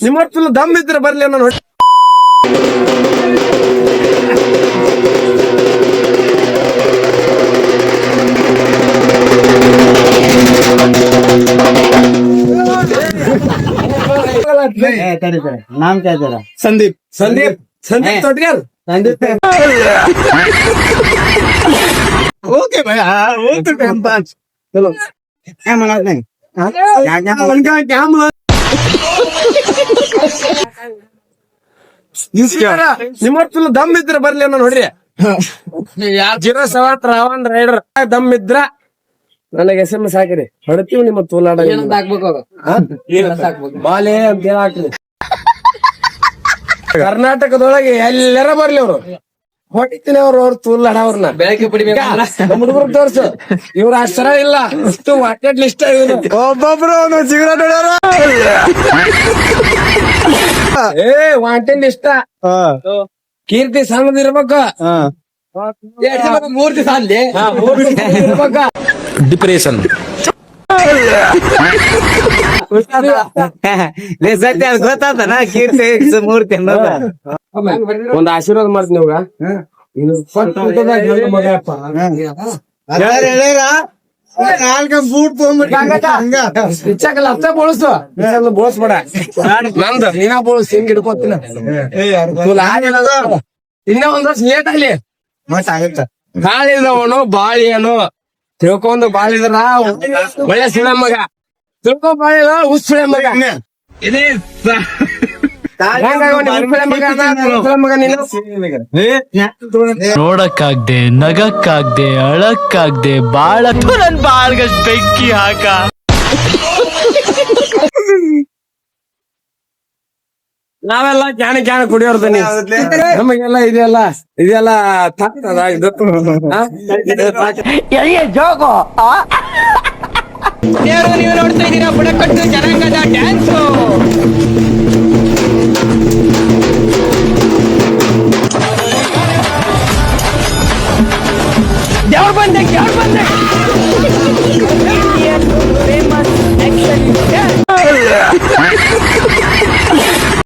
ನಿಮ್ಮ ತುಳು ದಮ್ ಇದ್ರೆ ಬರ್ಲಿ ಅನ್ನೋ ನೋಡಿ. नाम क्या तेरा? संदीप संदीप संदीप तोटकर संदीप। ओके भाई वो तो टाइम पास चलो क्या मना नहीं क्या ನಿಮ್ಮ ತುಳು ದಮ್ ಇದ್ರೆ ಬರ್ಲಿ ಅನ್ನೋ ನೋಡ್ರಿ. 07 ರಾವಣ್ ರೈಡರ್ ದಮ್ ಇದ್ರ ನನಗೆ SMS ಹಾಕಿರಿ, ಹೊಡ್ತೀವಿ ನಿಮ್ಮ ತೋಲಾಡ ಬಾಲೆ ಅಂತ ಹೇಳಾಕ್ರಿ. ಕರ್ನಾಟಕದೊಳಗೆ ಎಲ್ಲರ ಬರ್ಲಿ ಅವ್ರು ಹೊಡಿತೀನಿ ಅವ್ರ ತೂಲಾಡ ಅವ್ರನ್ನ ಬೆಳಗ್ಗೆ ಹುಡುಗರು ತೋರ್ಸು. ಇವ್ರ ಅಷ್ಟರ ಇಲ್ಲ, ಇಷ್ಟು ವಾಟೆಡ್ ಲಿಸ್ಟ್ ಒಬ್ಬೊಬ್ರು ಸಿಗರೇಟ್ ಹೊಡ್ಯಾರ. ಏ ವಾಂಟೆಡ್ ಲಿಸ್ಟ್ ಕೀರ್ತಿ ಸಣ್ಣದಿರ್ಬೇಕು, 3 ದಿವಸ ಅಲ್ಲಿ ಇರ್ಬೇಕ. ಡಿಪ್ರೆಷನ್ ಗೊತ್ತಾತನ ಕೀರ್ತಿ ಮೂರ್ತಿ ಒಂದ್ ಆಶೀರ್ವಾದ ಮಾಡ್ತೀನಿ ಇವಾಗ. ಬೂಟ್ ತಗೊಂಡ್ಬಿಟ್ಟಾಗಲ್ಲ ಅರ್ಥ ಬೋಳಿಸು ಬೋಳಿಸ್ಬೇಡ. ನಂದು ನೀನ ಬೋಳಿಸ್ ಹಿಂಗ್ ಹಿಡ್ಕೋತೀನಿ. ಇನ್ನ ಒಂದ್ ವರ್ಷ ಲೇಟ್ ಆಗ್ಲಿ. ಬಾಳಿದವನು ಬಾಳಿಯನು ತಿಳ್ಕೊಂಡು ಬಾಳಿದ್ರ ಒಳ್ಳೆ ಸುಳೆ ಮಗ, ತಿಳ್ಕೊ ಬಾಳಿದ ಉಸುಳೆ ಮಗ. ನೋಡಕ್ಕಾಗ್ದೆ ನಗಕ್ಕಾಗ್ದೆ ಅಳಕ್ಕಾಗ್ದೆ ಬಾಳ ನನ್ ಬಾಳ್ಗಷ್ಟ್ ಬೆಂಕಿ ಹಾಕ. ನಾವೆಲ್ಲ ಕ್ಯಾನ ಕುಡಿಯೋರ್ದ ನಮಗೆಲ್ಲ ಇದೆಲ್ಲ ಜೋಗೋ ನೀವು ನೋಡ್ತಾ ಇದ್ದೀರಾ ಬುಡಕಟ್ಟು ಜನಾಂಗದ ಡ್ಯಾನ್ಸು. ದೇವ್ರ ಬಂದೆ ಫೇಮಸ್ ಆಕ್ಷನ್